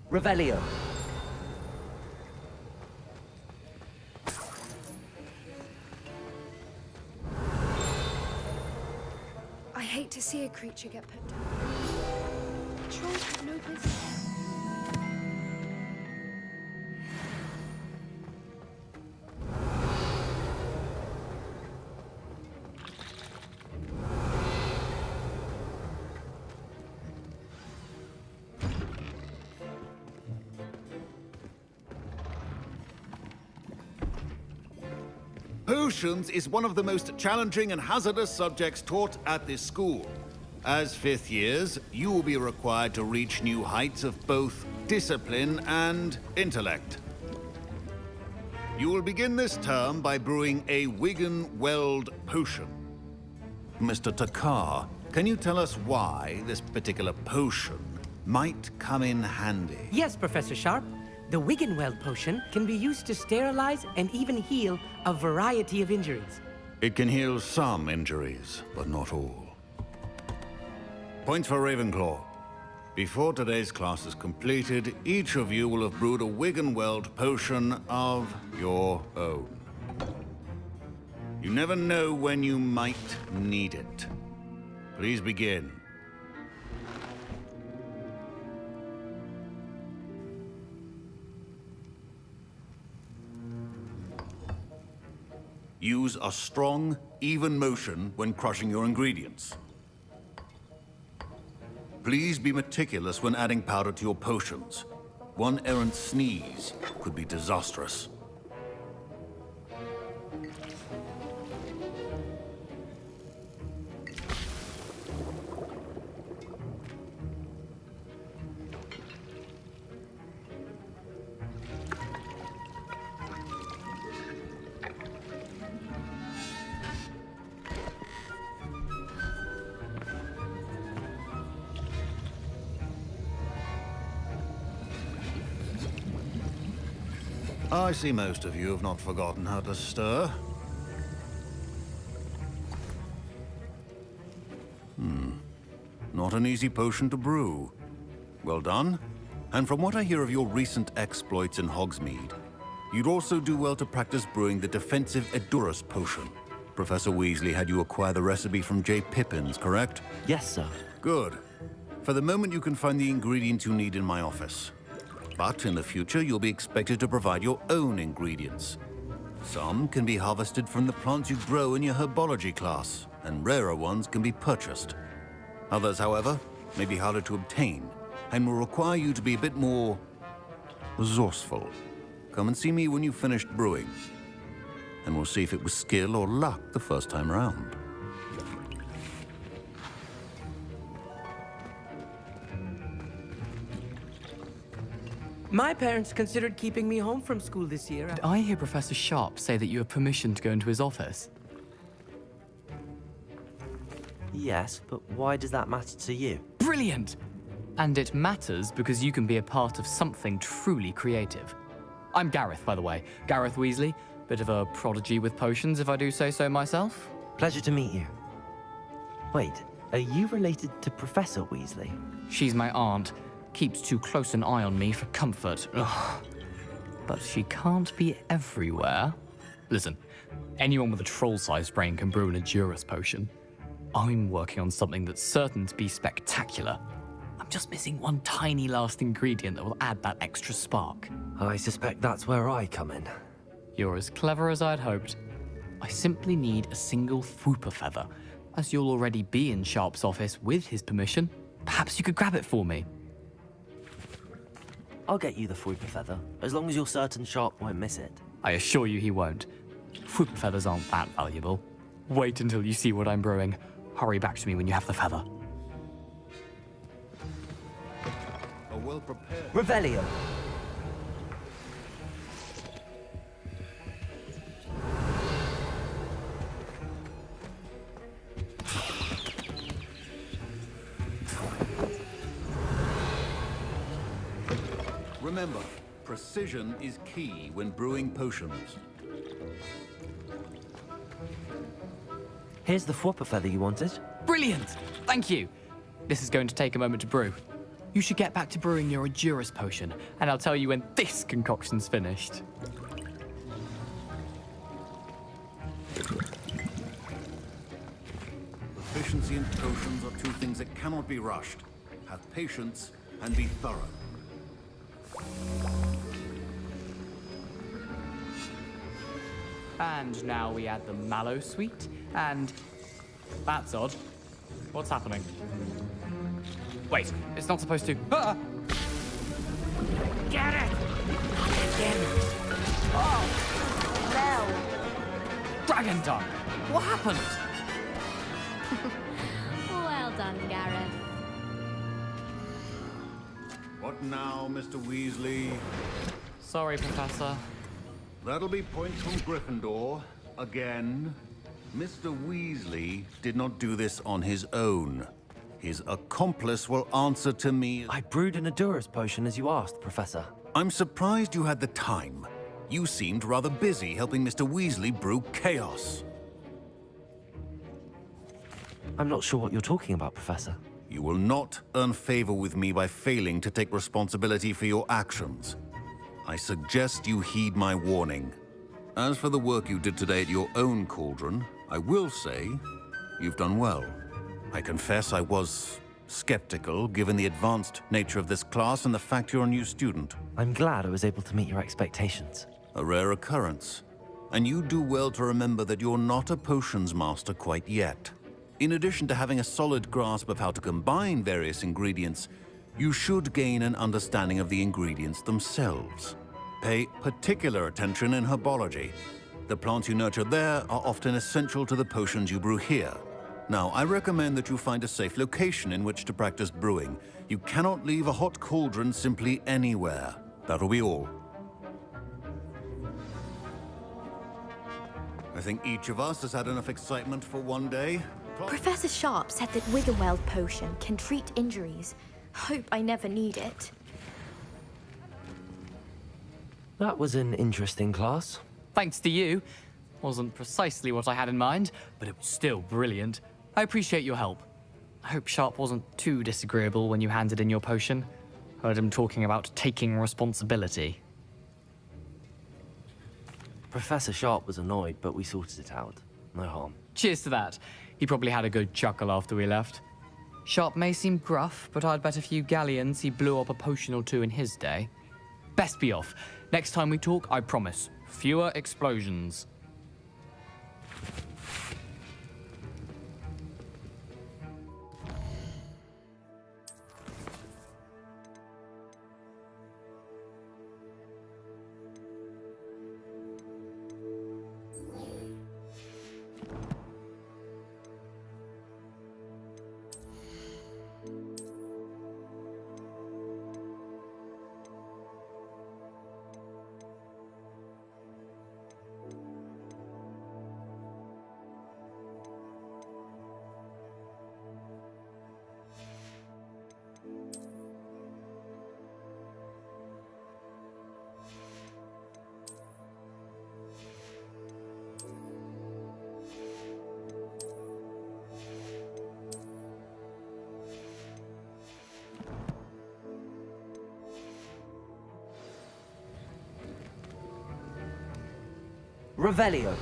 Revelio. I hate to see a creature get put down. Trolls have no business. Potions is one of the most challenging and hazardous subjects taught at this school. As fifth years, you will be required to reach new heights of both discipline and intellect. You will begin this term by brewing a Wiggen-Weld potion. Mr. Takar, can you tell us why this particular potion might come in handy? Yes, Professor Sharp. The Wiggen-Weld potion can be used to sterilize and even heal a variety of injuries. It can heal some injuries, but not all. Points for Ravenclaw. Before today's class is completed, each of you will have brewed a Wiggen-Weld potion of your own. You never know when you might need it. Please begin. Use a strong, even motion when crushing your ingredients. Please be meticulous when adding powder to your potions. One errant sneeze could be disastrous. I see most of you have not forgotten how to stir. Not an easy potion to brew. Well done. And from what I hear of your recent exploits in Hogsmeade, you'd also do well to practice brewing the defensive Edurus potion. Professor Weasley had you acquire the recipe from J. Pippins, correct? Yes, sir. Good. For the moment, you can find the ingredients you need in my office. But in the future, you'll be expected to provide your own ingredients. Some can be harvested from the plants you grow in your herbology class, and rarer ones can be purchased. Others, however, may be harder to obtain, and will require you to be a bit more resourceful. Come and see me when you've finished brewing, and we'll see if it was skill or luck the first time round. My parents considered keeping me home from school this year. Did I hear Professor Sharp say that you have permission to go into his office? Yes, but why does that matter to you? Brilliant! And it matters because you can be a part of something truly creative. I'm Gareth, by the way. Gareth Weasley. Bit of a prodigy with potions, if I do say so myself. Pleasure to meet you. Wait, are you related to Professor Weasley? She's my aunt. Keeps too close an eye on me for comfort. Ugh. But she can't be everywhere. Listen, anyone with a troll-sized brain can brew an Edurus potion. I'm working on something that's certain to be spectacular. I'm just missing one tiny last ingredient that will add that extra spark. I suspect that's where I come in. You're as clever as I'd hoped. I simply need a single Fwooper feather. As you'll already be in Sharp's office with his permission, perhaps you could grab it for me. I'll get you the Fwooper feather, as long as you're certain Sharp won't miss it. I assure you he won't. Fwooper feathers aren't that valuable. Wait until you see what I'm brewing. Hurry back to me when you have the feather. A well-prepared... Revelio. Remember, precision is key when brewing potions. Here's the Fwooper feather you wanted. Brilliant! Thank you. This is going to take a moment to brew. You should get back to brewing your Adurus potion, and I'll tell you when this concoction's finished. Proficiency in potions are two things that cannot be rushed. Have patience and be thorough. And now we add the mallow sweet, and that's odd. What's happening? Wait, it's not supposed to. Ah! Get it! Again. Oh! No! Dragon tongue! What happened? Well done, Gareth. What now, Mr. Weasley? Sorry, Professor. That'll be points from Gryffindor. Again. Mr. Weasley did not do this on his own. His accomplice will answer to me. I brewed an Adurus potion as you asked, Professor. I'm surprised you had the time. You seemed rather busy helping Mr. Weasley brew chaos. I'm not sure what you're talking about, Professor. You will not earn favor with me by failing to take responsibility for your actions. I suggest you heed my warning. As for the work you did today at your own cauldron, I will say you've done well. I confess I was skeptical, given the advanced nature of this class and the fact you're a new student. I'm glad I was able to meet your expectations. A rare occurrence. And you do well to remember that you're not a potions master quite yet. In addition to having a solid grasp of how to combine various ingredients, you should gain an understanding of the ingredients themselves. Pay particular attention in herbology. The plants you nurture there are often essential to the potions you brew here. Now, I recommend that you find a safe location in which to practice brewing. You cannot leave a hot cauldron simply anywhere. That'll be all. I think each of us has had enough excitement for one day. Professor Sharp said that Wiggenweld potion can treat injuries. Hope I never need it. That was an interesting class. Thanks to you. Wasn't precisely what I had in mind, but it was still brilliant. I appreciate your help. I hope Sharp wasn't too disagreeable when you handed in your potion. Heard him talking about taking responsibility. Professor Sharp was annoyed, but we sorted it out. No harm. Cheers to that. He probably had a good chuckle after we left. Sharp may seem gruff, but I'd bet a few galleons he blew up a potion or two in his day. Best be off. Next time we talk, I promise, fewer explosions. Revelio.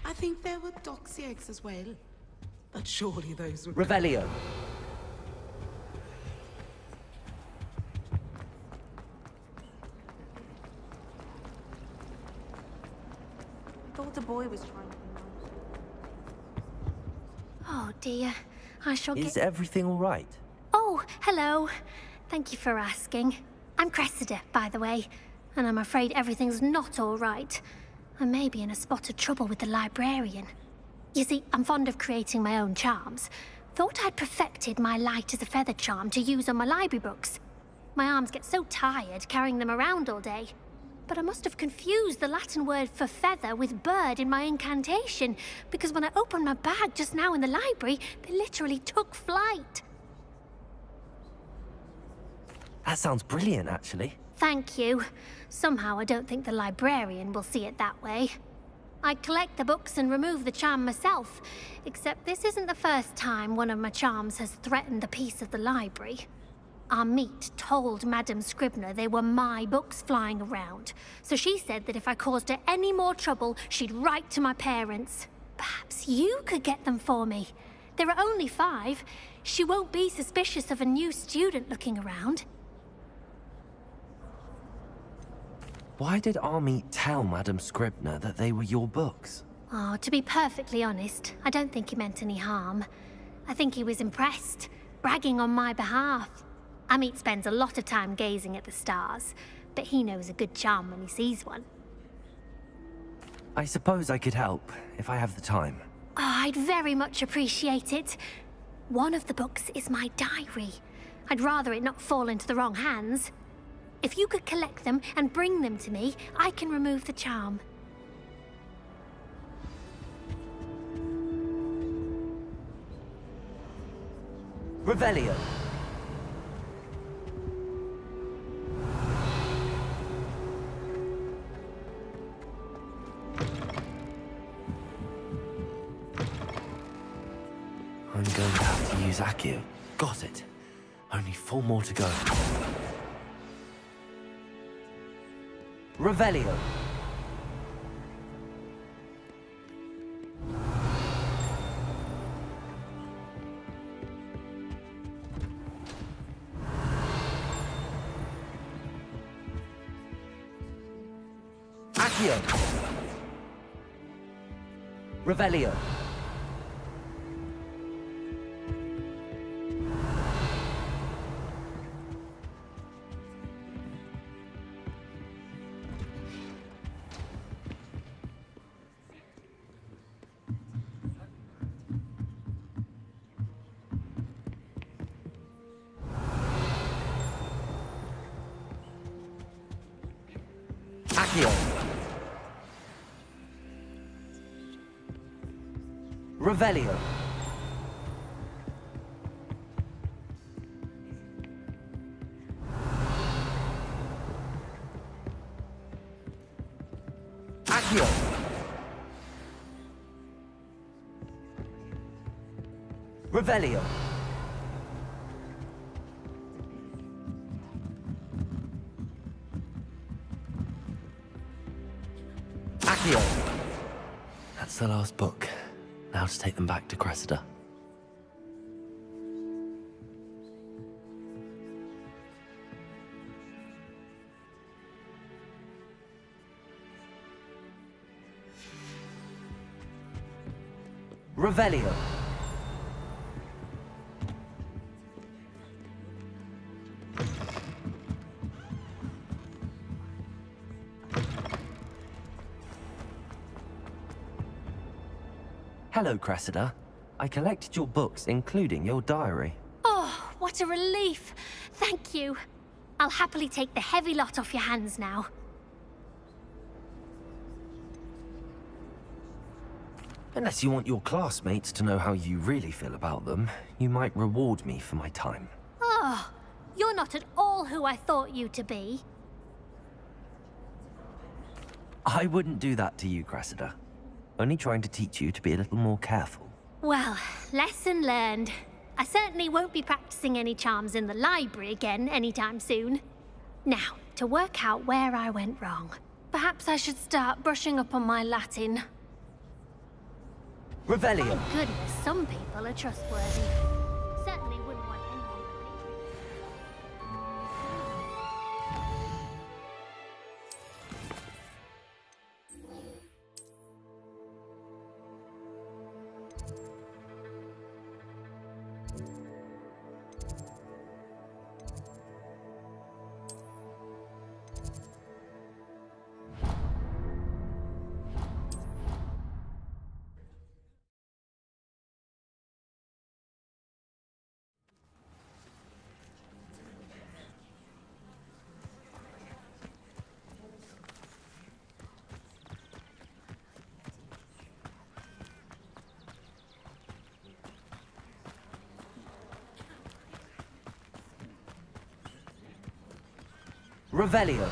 I think there were doxy eggs as well. But surely those would... Revelio. I thought the boy was trying to... Oh dear, I shall Is get... everything all right? Oh, hello. Thank you for asking. I'm Cressida, by the way, and I'm afraid everything's not all right. I may be in a spot of trouble with the librarian. You see, I'm fond of creating my own charms. Thought I'd perfected my light as a feather charm to use on my library books. My arms get so tired carrying them around all day. But I must have confused the Latin word for feather with bird in my incantation, because when I opened my bag just now in the library, they literally took flight. That sounds brilliant, actually. Thank you. Somehow I don't think the librarian will see it that way. I collect the books and remove the charm myself, except this isn't the first time one of my charms has threatened the peace of the library. Our meet told Madame Scribner they were my books flying around, so she said that if I caused her any more trouble, she'd write to my parents. Perhaps you could get them for me. There are only 5. She won't be suspicious of a new student looking around. Why did Army tell Madame Scribner that they were your books? Oh, to be perfectly honest, I don't think he meant any harm. I think he was impressed, bragging on my behalf. Amit spends a lot of time gazing at the stars, but he knows a good charm when he sees one. I suppose I could help, if I have the time. Oh, I'd very much appreciate it. One of the books is my diary. I'd rather it not fall into the wrong hands. If you could collect them and bring them to me, I can remove the charm. Revelio. I'm going to have to use Accio. Got it. Only 4 more to go. Revelio. Accio. Revelio. Accio. Revelio. Accio. Revelio. Accio. That's the last book. Now to take them back to Cressida. Revelio. Hello, Cressida. I collected your books, including your diary. Oh, what a relief. Thank you. I'll happily take the heavy lot off your hands now. Unless you want your classmates to know how you really feel about them, you might reward me for my time. Oh, you're not at all who I thought you to be. I wouldn't do that to you, Cressida. Only trying to teach you to be a little more careful. Well, lesson learned. I certainly won't be practicing any charms in the library again anytime soon. Now, to work out where I went wrong. Perhaps I should start brushing up on my Latin. Revelio. Thank goodness some people are trustworthy. Certainly wouldn't want anyone to be. Revelio.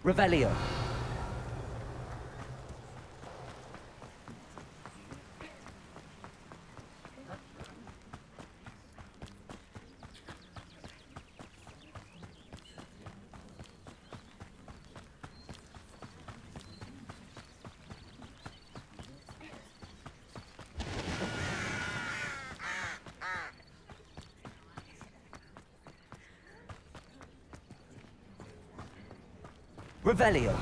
Revelio. Revelio.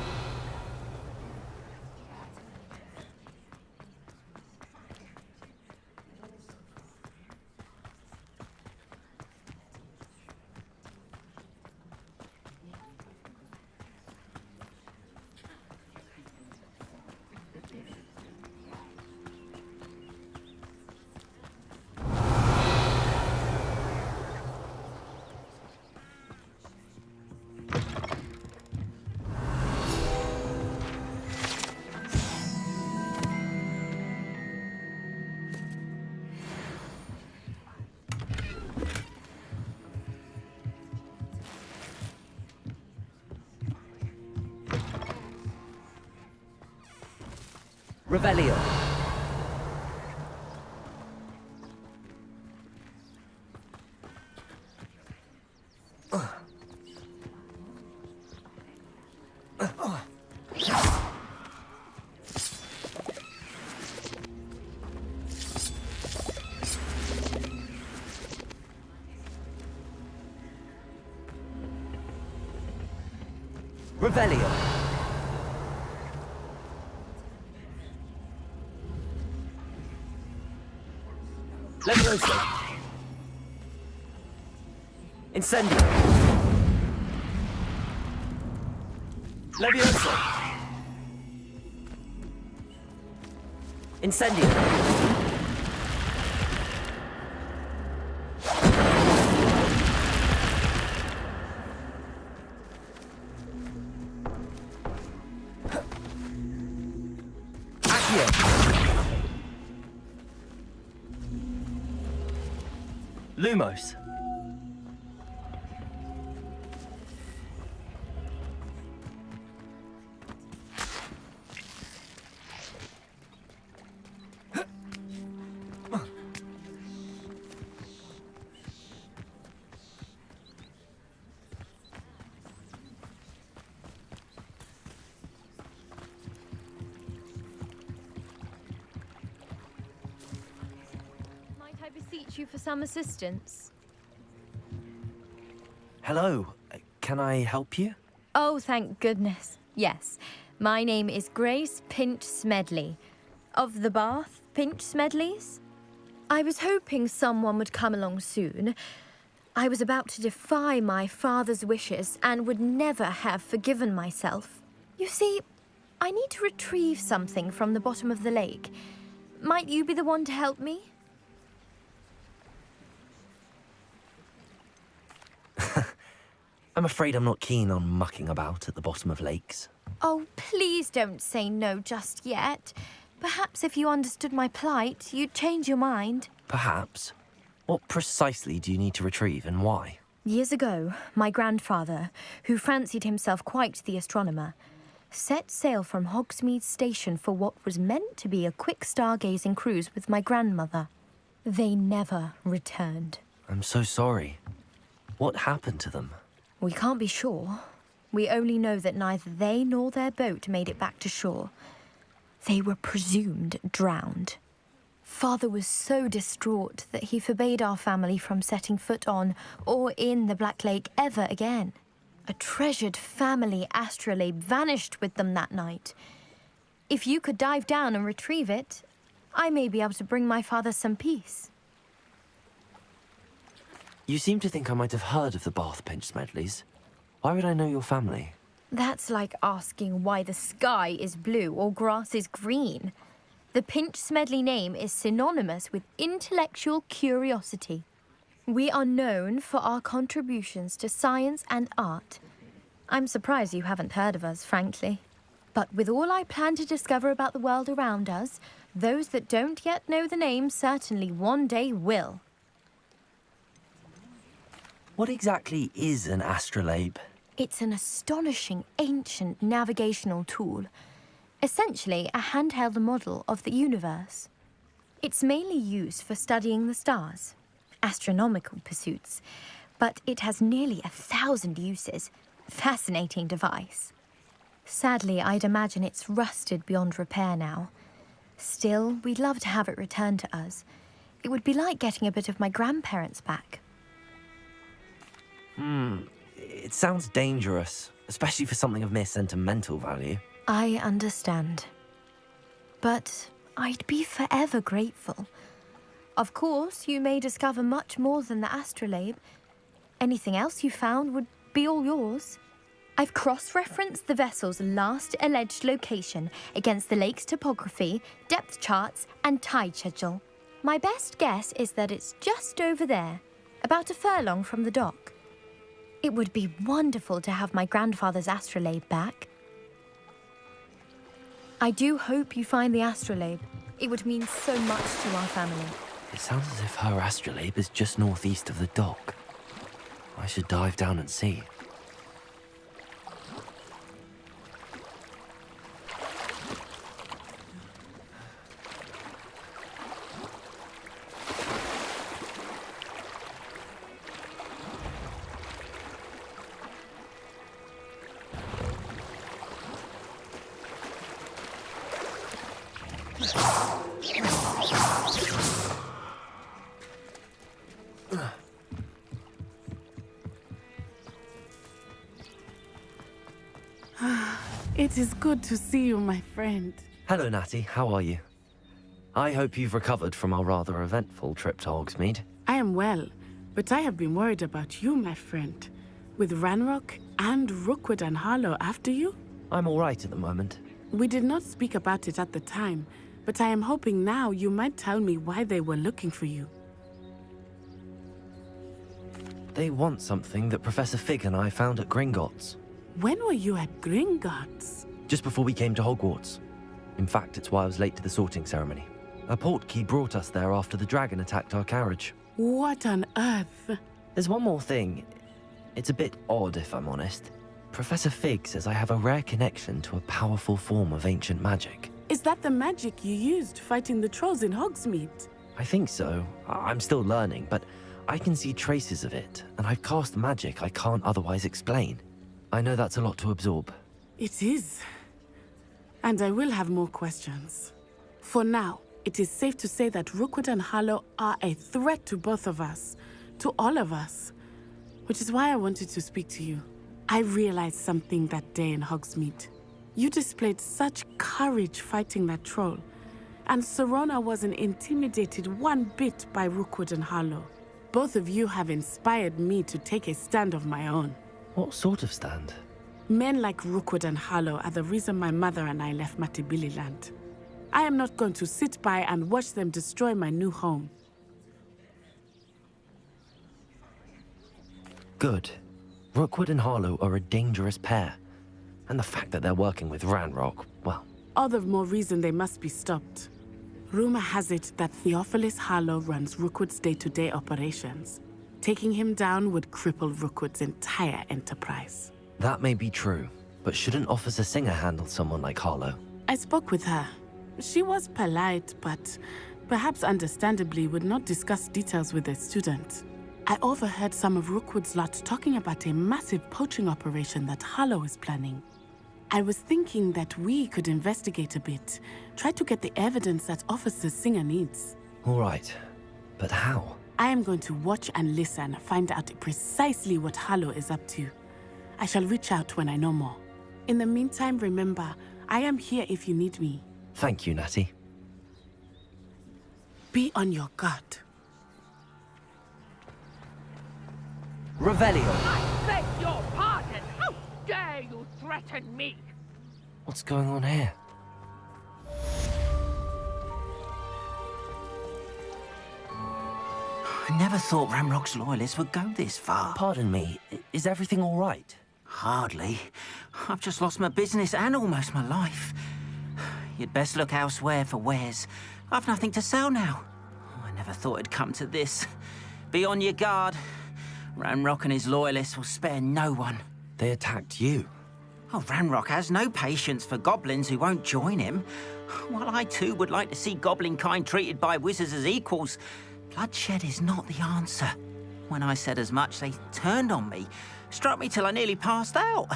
Revelio. Revelio. Levioso. Incendio. Levioso. Incendio. Lumos. Might I beseech you for some assistance? Hello. Can I help you? Oh, thank goodness. Yes. My name is Grace Pinch Smedley. Of the Bath Pinch Smedleys? I was hoping someone would come along soon. I was about to defy my father's wishes and would never have forgiven myself. You see, I need to retrieve something from the bottom of the lake. Might you be the one to help me? I'm afraid I'm not keen on mucking about at the bottom of lakes. Oh, please don't say no just yet. Perhaps if you understood my plight, you'd change your mind. Perhaps. What precisely do you need to retrieve and why? Years ago, my grandfather, who fancied himself quite the astronomer, set sail from Hogsmeade Station for what was meant to be a quick stargazing cruise with my grandmother. They never returned. I'm so sorry. What happened to them? We can't be sure. We only know that neither they nor their boat made it back to shore. They were presumed drowned. Father was so distraught that he forbade our family from setting foot on or in the Black Lake ever again. A treasured family astrolabe vanished with them that night. If you could dive down and retrieve it, I may be able to bring my father some peace. You seem to think I might have heard of the Bath Pinch Smedleys. Why would I know your family? That's like asking why the sky is blue or grass is green. The Pinch Smedley name is synonymous with intellectual curiosity. We are known for our contributions to science and art. I'm surprised you haven't heard of us, frankly. But with all I plan to discover about the world around us, those that don't yet know the name certainly one day will. What exactly is an astrolabe? It's an astonishing ancient navigational tool. Essentially, a handheld model of the universe. It's mainly used for studying the stars, astronomical pursuits, but it has nearly 1,000 uses. Fascinating device. Sadly, I'd imagine it's rusted beyond repair now. Still, we'd love to have it returned to us. It would be like getting a bit of my grandparents back. It sounds dangerous, especially for something of mere sentimental value. I understand. But I'd be forever grateful. Of course, you may discover much more than the astrolabe. Anything else you found would be all yours. I've cross-referenced the vessel's last alleged location against the lake's topography, depth charts, and tide schedule. My best guess is that it's just over there, about a furlong from the dock. It would be wonderful to have my grandfather's astrolabe back. I do hope you find the astrolabe. It would mean so much to our family. It sounds as if her astrolabe is just northeast of the dock. I should dive down and see. It is good to see you, my friend. Hello, Natty. How are you? I hope you've recovered from our rather eventful trip to Hogsmeade. I am well, but I have been worried about you, my friend. With Ranrock and Rookwood and Harlow after you? I'm all right at the moment. We did not speak about it at the time, but I am hoping now you might tell me why they were looking for you. They want something that Professor Fig and I found at Gringotts. When were you at Gringotts? Just before we came to Hogwarts. In fact, it's why I was late to the sorting ceremony. A portkey brought us there after the dragon attacked our carriage. What on earth? There's one more thing. It's a bit odd, if I'm honest. Professor Fig says I have a rare connection to a powerful form of ancient magic. Is that the magic you used fighting the trolls in Hogsmeade? I think so. I'm still learning, but I can see traces of it, and I've cast magic I can't otherwise explain. I know that's a lot to absorb. It is. And I will have more questions. For now, it is safe to say that Rookwood and Harlow are a threat to both of us, to all of us. Which is why I wanted to speak to you. I realized something that day in Hogsmeade. You displayed such courage fighting that troll, and Serona wasn't intimidated one bit by Rookwood and Harlow. Both of you have inspired me to take a stand of my own. What sort of stand? Men like Rookwood and Harlow are the reason my mother and I left Matibili land. I am not going to sit by and watch them destroy my new home. Good. Rookwood and Harlow are a dangerous pair. And the fact that they're working with Ranrock, well... All the more reason they must be stopped. Rumor has it that Theophilus Harlow runs Rookwood's day-to-day operations. Taking him down would cripple Rookwood's entire enterprise. That may be true, but shouldn't Officer Singer handle someone like Harlow? I spoke with her. She was polite, but perhaps understandably would not discuss details with a student. I overheard some of Rookwood's lot talking about a massive poaching operation that Harlow is planning. I was thinking that we could investigate a bit. Try to get the evidence that Officer Singer needs. All right. But how? I am going to watch and listen, find out precisely what Harlow is up to. I shall reach out when I know more. In the meantime, remember, I am here if you need me. Thank you, Natty. Be on your guard. Revelio! I beg your pardon! How dare you threaten me? What's going on here? I never thought Ramrock's loyalists would go this far. Pardon me, is everything all right? Hardly. I've just lost my business and almost my life. You'd best look elsewhere for wares. I've nothing to sell now. I never thought it'd come to this. Be on your guard. Ramrock and his loyalists will spare no one. They attacked you. Oh, Ramrock has no patience for goblins who won't join him. While I too would like to see goblin kind treated by wizards as equals, bloodshed is not the answer. When I said as much, they turned on me, struck me till I nearly passed out.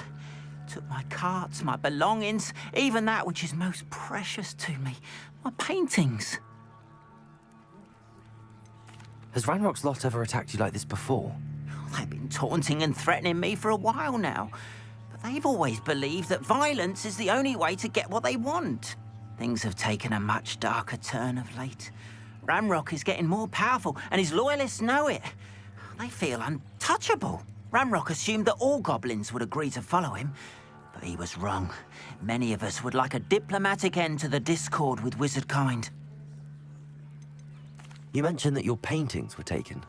Took my carts, my belongings, even that which is most precious to me, my paintings. Has Ranrock's lot ever attacked you like this before? They've been taunting and threatening me for a while now. But they've always believed that violence is the only way to get what they want. Things have taken a much darker turn of late. Ramrock is getting more powerful, and his loyalists know it. They feel untouchable. Ramrock assumed that all goblins would agree to follow him, but he was wrong. Many of us would like a diplomatic end to the discord with wizard kind. You mentioned that your paintings were taken.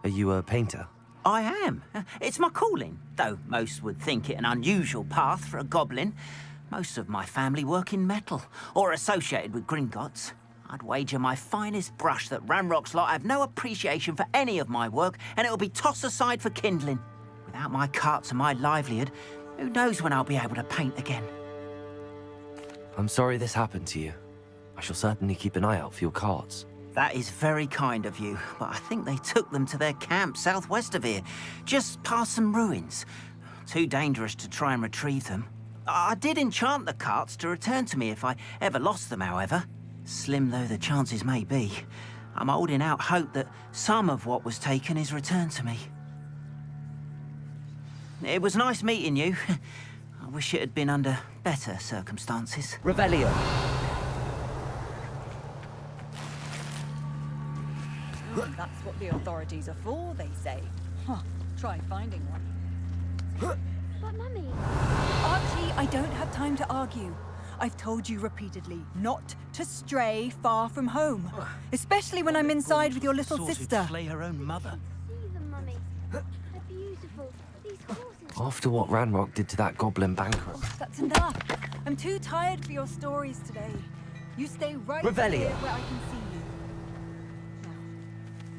Are you a painter? I am. It's my calling, though most would think it an unusual path for a goblin. Most of my family work in metal, or associated with Gringotts. I'd wager my finest brush that Ramrock's lot have no appreciation for any of my work, and it'll be tossed aside for kindling. Without my carts and my livelihood, who knows when I'll be able to paint again. I'm sorry this happened to you. I shall certainly keep an eye out for your carts. That is very kind of you, but I think they took them to their camp southwest of here, just past some ruins. Too dangerous to try and retrieve them. I did enchant the carts to return to me if I ever lost them, however. Slim though the chances may be, I'm holding out hope that some of what was taken is returned to me. It was nice meeting you. I wish it had been under better circumstances. Revelio! That's what the authorities are for, they say. Huh, try finding one. But Mummy... Archie, I don't have time to argue. I've told you repeatedly not to stray far from home. Especially when I'm inside with your little sister. Slay her own mother. See them, Mummy. They're beautiful. These horses... After what Ranrock did to that goblin bankrupt. That's enough. I'm too tired for your stories today. You stay right Revelio. here where I can see you. Now,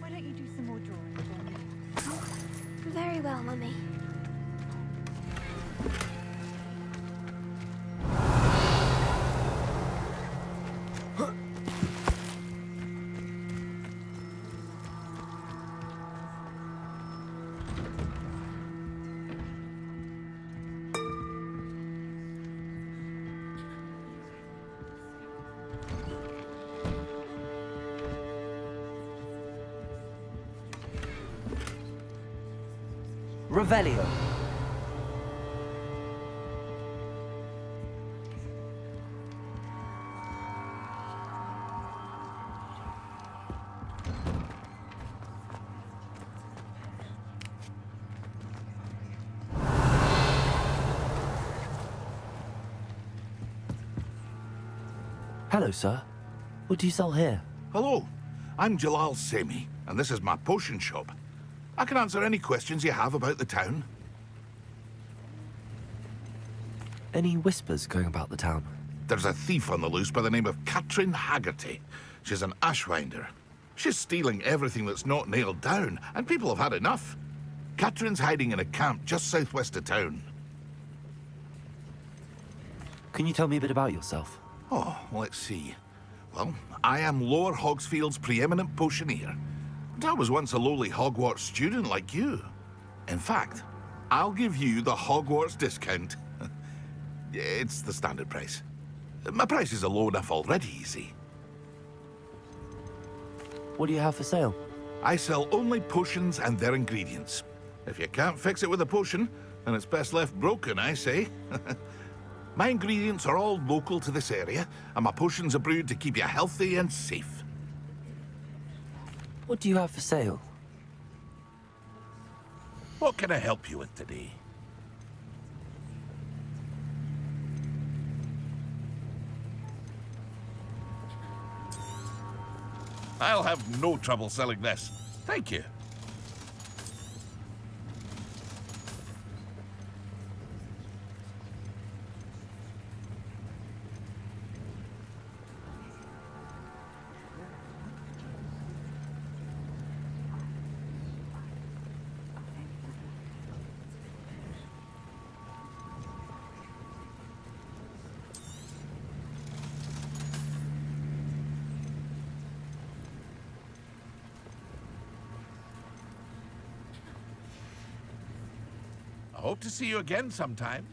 why don't you do some more drawing for me? Very well, Mummy. Revelio! Hello, sir. What do you sell here? Hello, I'm Jalal Semi, and this is my potion shop. I can answer any questions you have about the town. Any whispers going about the town? There's a thief on the loose by the name of Katrin Haggerty. She's an ashwinder. She's stealing everything that's not nailed down, and people have had enough. Katrin's hiding in a camp just southwest of town. Can you tell me a bit about yourself? Oh, let's see. Well, I am Lower Hogsfield's preeminent potioneer. But I was once a lowly Hogwarts student like you. In fact, I'll give you the Hogwarts discount. It's the standard price. My prices are low enough already, you see. What do you have for sale? I sell only potions and their ingredients. If you can't fix it with a potion, then it's best left broken, I say. My ingredients are all local to this area, and my potions are brewed to keep you healthy and safe. What do you have for sale? What can I help you with today? I'll have no trouble selling this. Thank you. I hope to see you again sometime.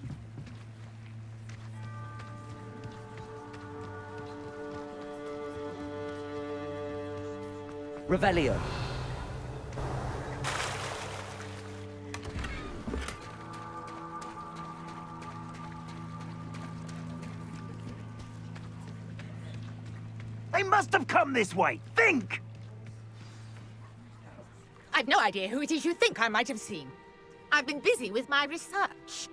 Revelio. They must have come this way. Think! I've no idea who it is you think I might have seen. I've been busy with my research.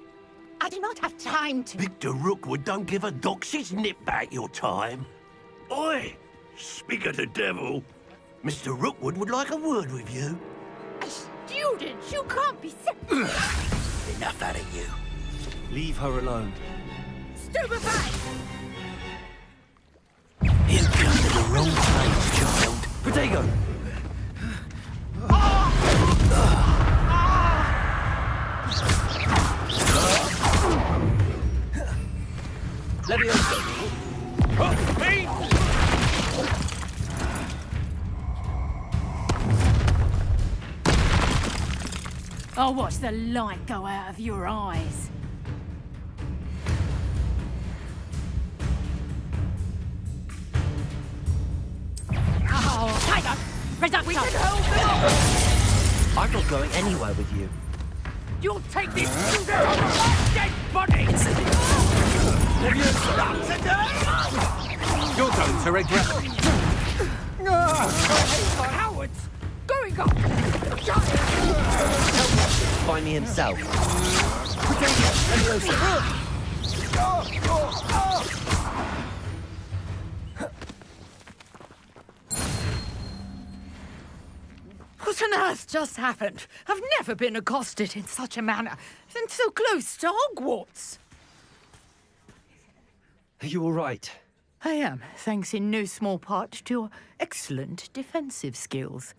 I do not have time to... Victor Rookwood don't give a doxy's nip back your time. Oi! Speak of the devil. Mr. Rookwood would like a word with you. A student? You can't be... Enough out of you. Leave her alone. Stupefy! He'll come to the wrong place, child. Protego! Levioso! Me! I'll watch the light go out of your eyes. Oh, Tiger! Reducto! We can hold them off! I'm not going anywhere with you. You'll take this student on my dead body! You're going to regret it. Cowards! Going up! Find me himself. What on earth just happened? I've never been accosted in such a manner, and so close to Hogwarts. Are you all right? I am, thanks in no small part to your excellent defensive skills.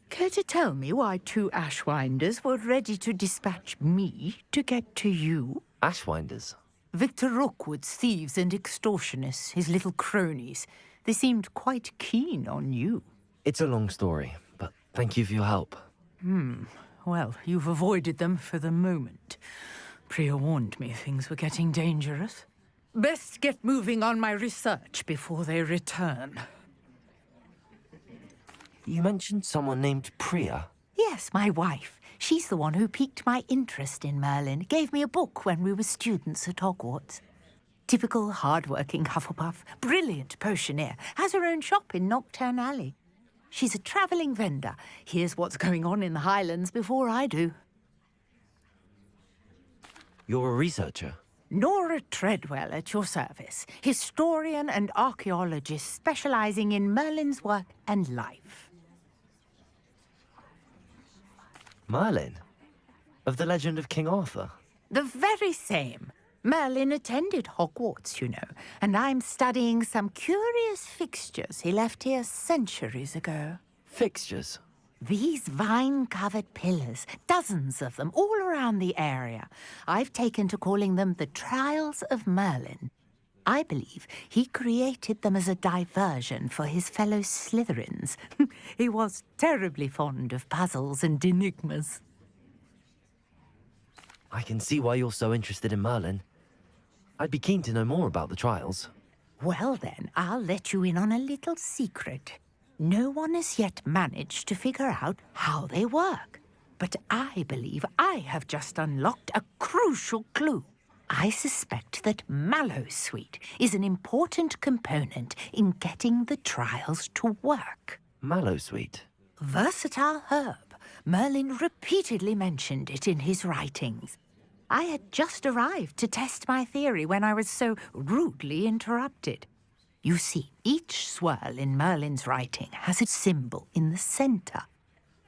Care to tell me why two Ashwinders were ready to dispatch me to get to you? Ashwinders? Victor Rookwood's thieves and extortionists, his little cronies. They seemed quite keen on you. It's a long story, but thank you for your help. Well, you've avoided them for the moment. Priya warned me things were getting dangerous. Best get moving on my research before they return. You mentioned someone named Priya. Yes, my wife. She's the one who piqued my interest in Merlin. Gave me a book when we were students at Hogwarts. Typical hard-working Hufflepuff. Brilliant potioneer. Has her own shop in Knockturn Alley. She's a travelling vendor. Hears what's going on in the Highlands before I do. You're a researcher? Nora Treadwell at your service. Historian and archaeologist specialising in Merlin's work and life. Merlin? Of the legend of King Arthur? The very same. Merlin attended Hogwarts, you know, and I'm studying some curious fixtures he left here centuries ago. Fixtures? These vine-covered pillars, dozens of them, all around the area. I've taken to calling them the Trials of Merlin. I believe he created them as a diversion for his fellow Slytherins. He was terribly fond of puzzles and enigmas. I can see why you're so interested in Merlin. I'd be keen to know more about the trials. Well then, I'll let you in on a little secret. No one has yet managed to figure out how they work. But I believe I have just unlocked a crucial clue. I suspect that mallowsweet is an important component in getting the trials to work. Mallowsweet? Versatile herb. Merlin repeatedly mentioned it in his writings. I had just arrived to test my theory when I was so rudely interrupted. You see, each swirl in Merlin's writing has a symbol in the center.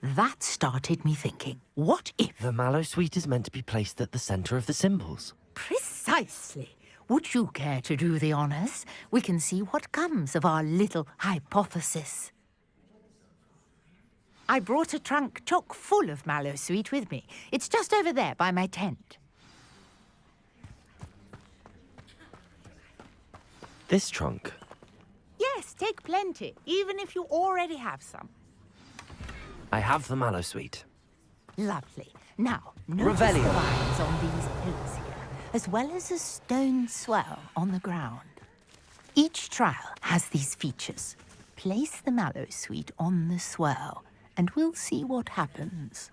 That started me thinking, what if... The mallowsweet is meant to be placed at the center of the symbols. Precisely. Would you care to do the honors? We can see what comes of our little hypothesis. I brought a trunk chock full of mallowsweet with me. It's just over there by my tent. This trunk? Yes, take plenty, even if you already have some. I have the mallowsweet. Lovely. Now, notice the vines on these pillars here, as well as a stone swell on the ground. Each trial has these features. Place the mallowsweet on the swell, and we'll see what happens.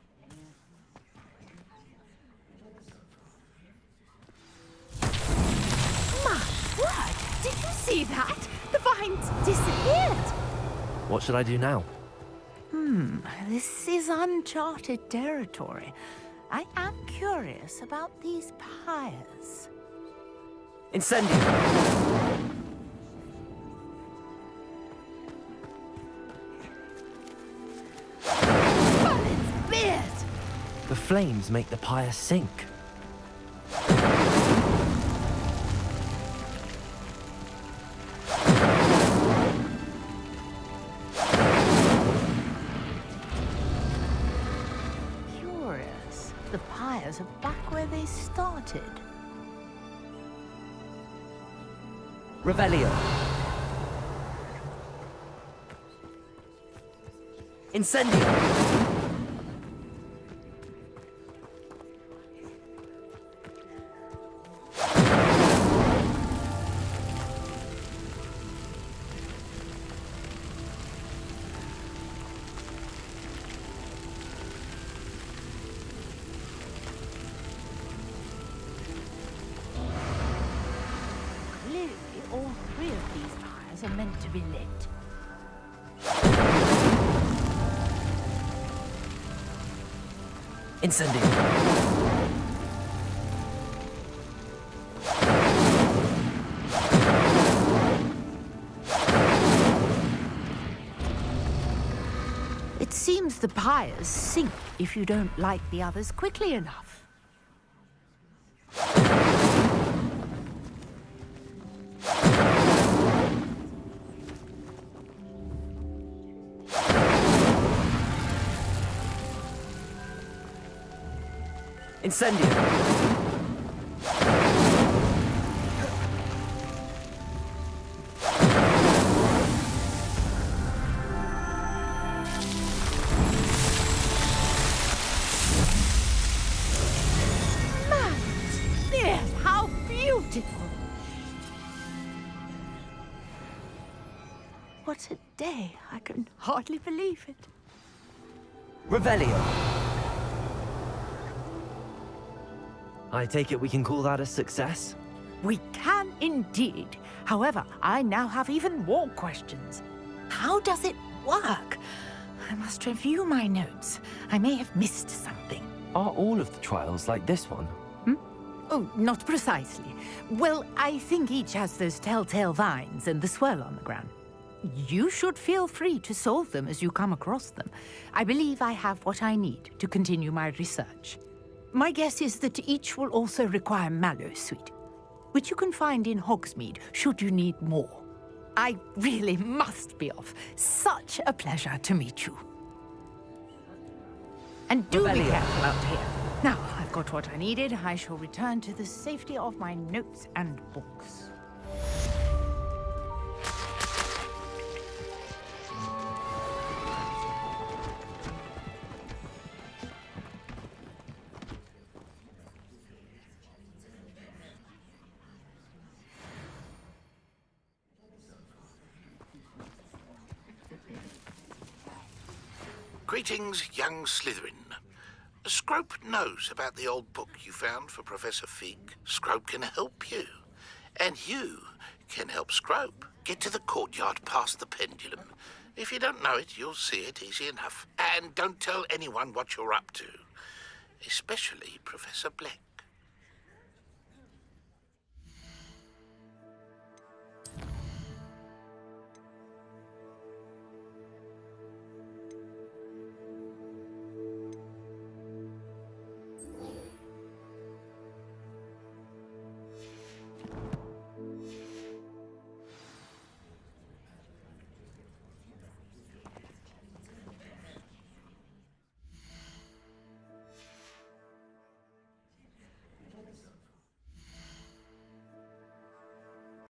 My word! Did you see that? The vines disappeared! What should I do now? This is uncharted territory. I am curious about these pyres. Incendio! Merlin's beard! The flames make the pyre sink. The pyres are back where they started. Revelio. Incendio. All three of these pyres are meant to be lit. Incendio. It seems the pyres sink if you don't light the others quickly enough. Incendio. Yes, how beautiful! What a day. I can hardly believe it. Revelio. I take it we can call that a success? We can indeed. However, I now have even more questions. How does it work? I must review my notes. I may have missed something. Are all of the trials like this one? Oh, not precisely. Well, I think each has those telltale vines and the swirl on the ground. You should feel free to solve them as you come across them. I believe I have what I need to continue my research. My guess is that each will also require mallowsweet, which you can find in Hogsmeade should you need more. I really must be off. Such a pleasure to meet you. And do be careful out here. Now, I've got what I needed. I shall return to the safety of my notes and books. Greetings, young Slytherin. Scrope knows about the old book you found for Professor Fig. Scrope can help you. And you can help Scrope. Get to the courtyard past the pendulum. If you don't know it, you'll see it easy enough. And don't tell anyone what you're up to. Especially Professor Black.